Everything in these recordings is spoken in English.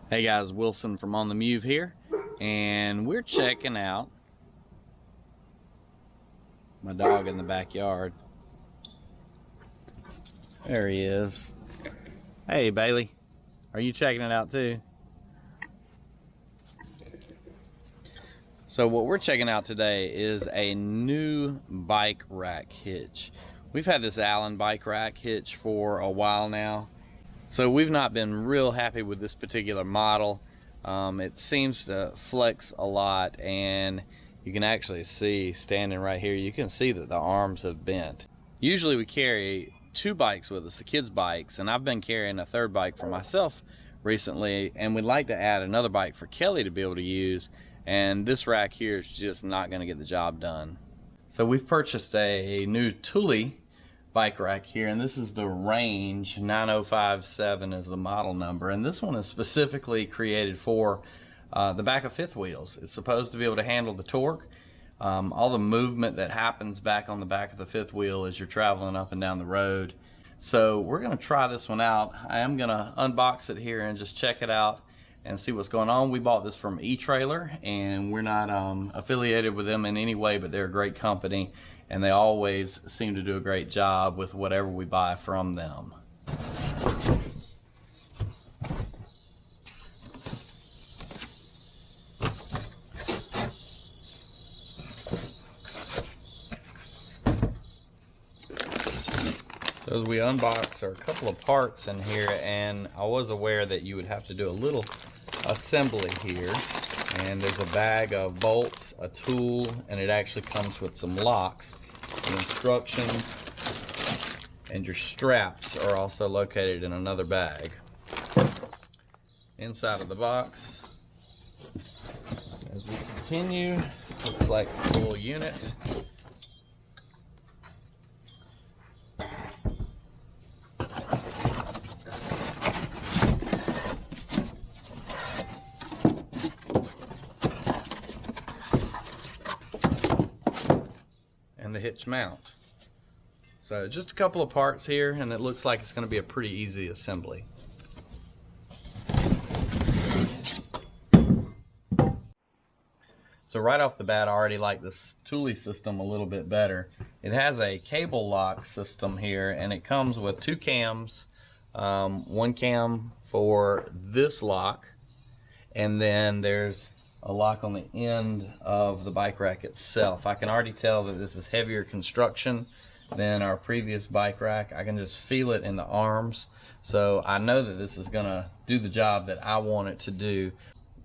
Hey guys, Wilson from On the Mewve here, and we're checking out my dog in the backyard. There he is. Hey Bailey, are you checking it out too? So what we're checking out today is a new bike rack hitch. We've had this Allen bike rack hitch for a while now. So we've not been real happy with this particular model. It seems to flex a lot, and you can actually see, standing right here, you can see that the arms have bent. Usually we carry two bikes with us, the kids' bikes, and I've been carrying a third bike for myself recently, and we'd like to add another bike for Kelly to be able to use, and this rack here is just not going to get the job done. So we've purchased a new Thule bike rack here, and this is the Range 9057 is the model number, and this one is specifically created for the back of fifth wheels. It's supposed to be able to handle the torque, all the movement that happens back on the back of the fifth wheel as you're traveling up and down the road. So we're going to try this one out. I am going to unbox it here and just check it out and see what's going on. We bought this from E-Trailer, and we're not affiliated with them in any way, but they're a great company, and they always seem to do a great job with whatever we buy from them. So as we unbox, there are a couple of parts in here, and I was aware that you would have to do a little assembly here. And there's a bag of bolts, a tool, and it actually comes with some locks. The instructions and your straps are also located in another bag. Inside of the box, as we continue, looks like a full unit. And the hitch mount. So just a couple of parts here, and it looks like it's going to be a pretty easy assembly. So right off the bat, I already like this Thule system a little bit better. It has a cable lock system here, and it comes with two cams, one cam for this lock, and then there's a lock on the end of the bike rack itself. I can already tell that this is heavier construction than our previous bike rack. I can just feel it in the arms, so I know that this is gonna do the job that I want it to do.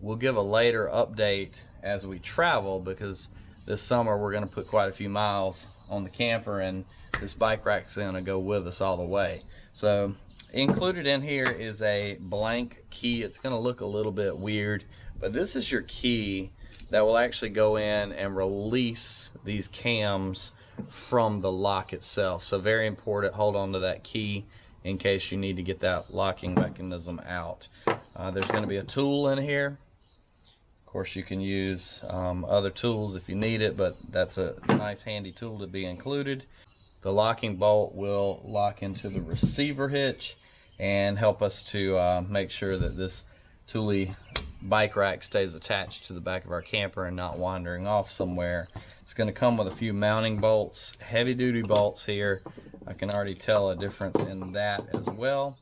We'll give a later update as we travel, because this summer we're gonna put quite a few miles on the camper, and this bike rack's gonna go with us all the way. So included in here is a blank key. It's gonna look a little bit weird, but this is your key that will actually go in and release these cams from the lock itself. So very important, hold on to that key in case you need to get that locking mechanism out. There's going to be a tool in here. Of course, you can use other tools if you need it, but that's a nice handy tool to be included. The locking bolt will lock into the receiver hitch and help us to make sure that this Thule bike rack stays attached to the back of our camper and not wandering off somewhere. It's going to come with a few mounting bolts, heavy duty bolts here. I can already tell a difference in that as well.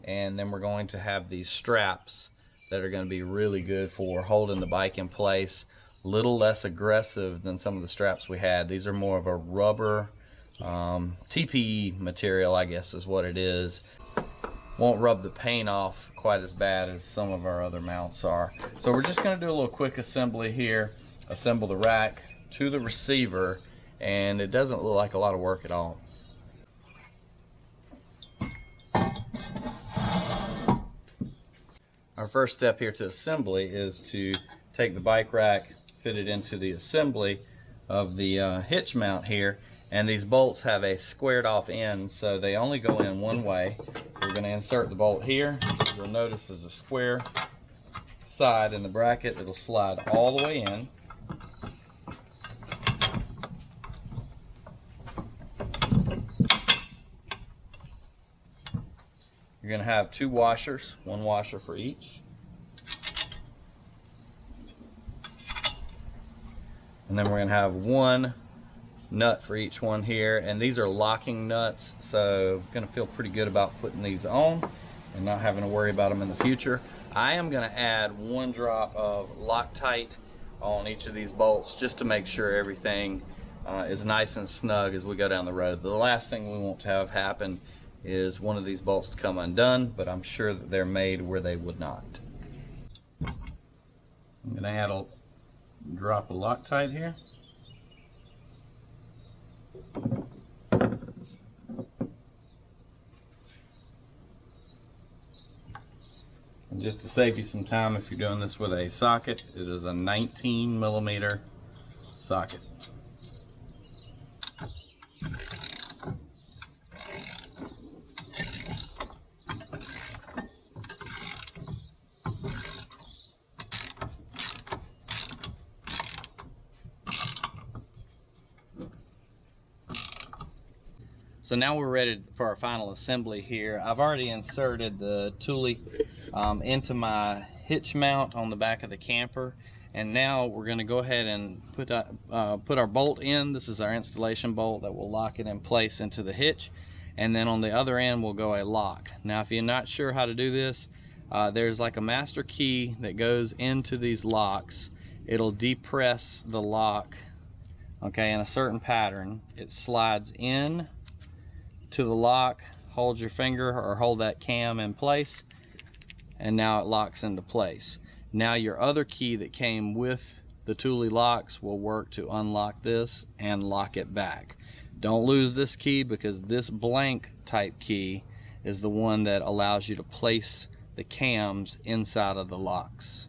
And then we're going to have these straps that are going to be really good for holding the bike in place. A little less aggressive than some of the straps we had. These are more of a rubber TPE material, I guess is what it is. Won't rub the paint off quite as bad as some of our other mounts are. So we're just going to do a little quick assembly here. Assemble the rack to the receiver, and it doesn't look like a lot of work at all. Our first step here to assembly is to take the bike rack, fit it into the assembly of the hitch mount here, and these bolts have a squared off end, so they only go in one way. We're going to insert the bolt here. You'll notice there's a square side in the bracket that'll slide all the way in. You're going to have two washers, one washer for each. And then we're gonna have one nut for each one here, and these are locking nuts, so I'm gonna feel pretty good about putting these on and not having to worry about them in the future. I am gonna add 1 drop of Loctite on each of these bolts just to make sure everything is nice and snug as we go down the road. The last thing we want to have happen is one of these bolts to come undone, but I'm sure that they're made where they would not. I'm gonna add a drop of Loctite here. And just to save you some time, if you're doing this with a socket, it is a 19mm socket. So now we're ready for our final assembly here. I've already inserted the Thule into my hitch mount on the back of the camper, and now we're going to go ahead and put our bolt in. This is our installation bolt that will lock it in place into the hitch, and then on the other end will go a lock. Now if you're not sure how to do this, there's like a master key that goes into these locks. It'll depress the lock, okay, in a certain pattern. It slides in to the lock, hold your finger or hold that cam in place, and now it locks into place. Now your other key that came with the Thule locks will work to unlock this and lock it back. Don't lose this key, because this blank type key is the one that allows you to place the cams inside of the locks.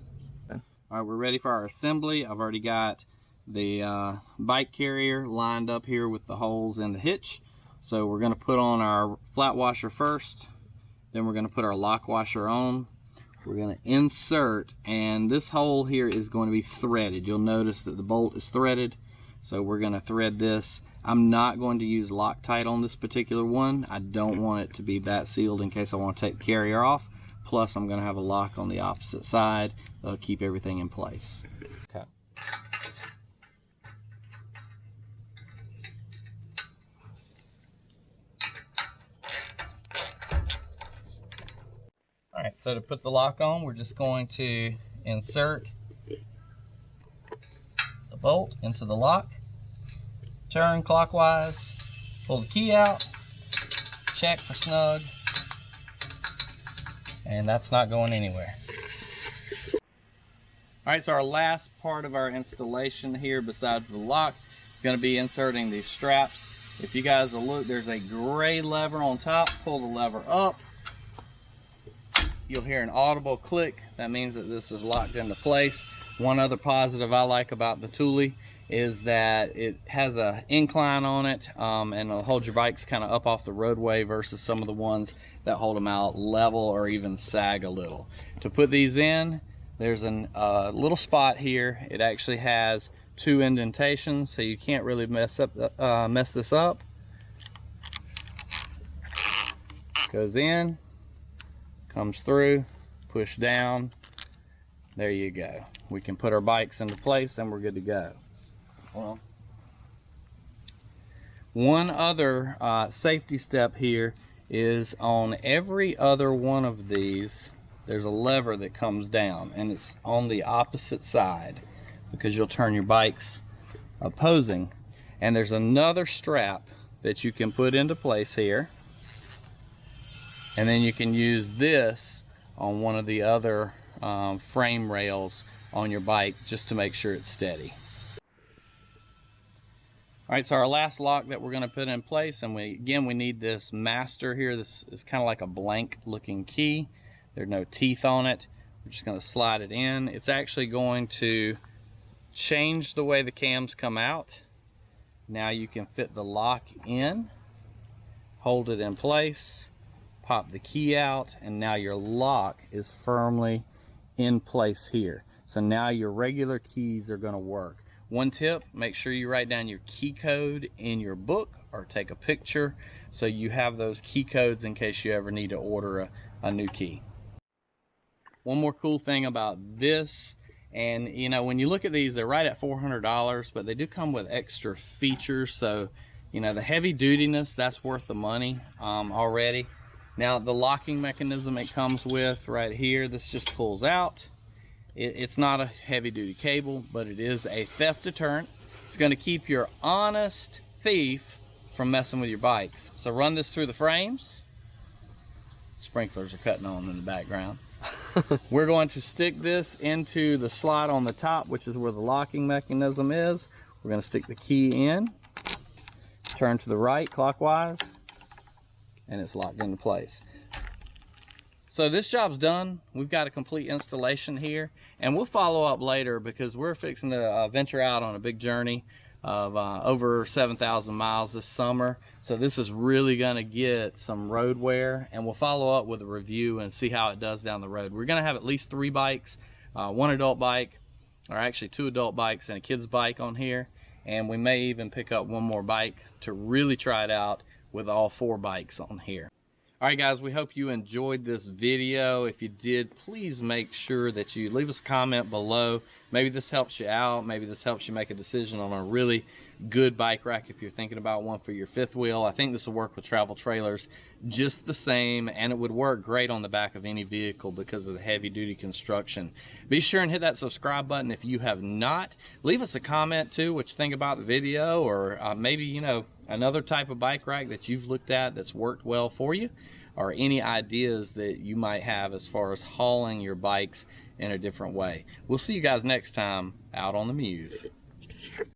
Okay. All right, we're ready for our assembly. I've already got the bike carrier lined up here with the holes in the hitch. So we're going to put on our flat washer first, then we're going to put our lock washer on. We're going to insert, and this hole here is going to be threaded. You'll notice that the bolt is threaded, so we're going to thread this. I'm not going to use Loctite on this particular one. I don't want it to be that sealed in case I want to take the carrier off. Plus I'm going to have a lock on the opposite side that'll keep everything in place. Okay. Alright, so to put the lock on, we're just going to insert the bolt into the lock, turn clockwise, pull the key out, check for snug, and that's not going anywhere. Alright, so our last part of our installation here besides the lock is going to be inserting these straps. If you guys will look, there's a gray lever on top. Pull the lever up. You'll hear an audible click. That means that this is locked into place. One other positive I like about the Thule is that it has an incline on it, and it'll hold your bikes kind of up off the roadway versus some of the ones that hold them out level or even sag a little. To put these in, there's a little spot here. It actually has 2 indentations, so you can't really mess this up. Goes in, comes through, push down, there you go. We can put our bikes into place and we're good to go. Well, one other safety step here is on every other one of these, there's a lever that comes down, and it's on the opposite side because you'll turn your bikes opposing. And there's another strap that you can put into place here, and then you can use this on one of the other frame rails on your bike just to make sure it's steady. Alright, so our last lock that we're going to put in place, and we need this master here. This is kind of like a blank looking key. There's no teeth on it. We're just going to slide it in. It's actually going to change the way the cams come out. Now you can fit the lock in, hold it in place, pop the key out, and now your lock is firmly in place here. So now your regular keys are going to work. One tip, make sure you write down your key code in your book or take a picture so you have those key codes in case you ever need to order a new key. One more cool thing about this And you know, when you look at these, they're right at $400, but they do come with extra features. So you know, the heavy dutiness, that's worth the money already. Now the locking mechanism it comes with right here, this just pulls out. It's not a heavy duty cable, but it is a theft deterrent. It's going to keep your honest thief from messing with your bikes. So run this through the frames. Sprinklers are cutting on in the background. We're going to stick this into the slot on the top, which is where the locking mechanism is. We're going to stick the key in, turn to the right clockwise, and it's locked into place. So this job's done. We've got a complete installation here, and we'll follow up later because we're fixing to venture out on a big journey of over 7,000 miles this summer. So this is really going to get some road wear, and we'll follow up with a review and see how it does down the road. We're going to have at least 3 bikes, 1 adult bike, or actually 2 adult bikes and a kid's bike on here, and we may even pick up 1 more bike to really try it out with all 4 bikes on here. All right, guys, we hope you enjoyed this video. If you did, please make sure that you leave us a comment below. Maybe this helps you out. Maybe this helps you make a decision on a really good bike rack if you're thinking about one for your fifth wheel. I think this will work with travel trailers just the same, and it would work great on the back of any vehicle because of the heavy duty construction. Be sure and hit that subscribe button if you have not. Leave us a comment too, what you think about the video, or maybe, you know, another type of bike rack that you've looked at that's worked well for you, or any ideas that you might have as far as hauling your bikes in a different way. We'll see you guys next time out on the Mewve.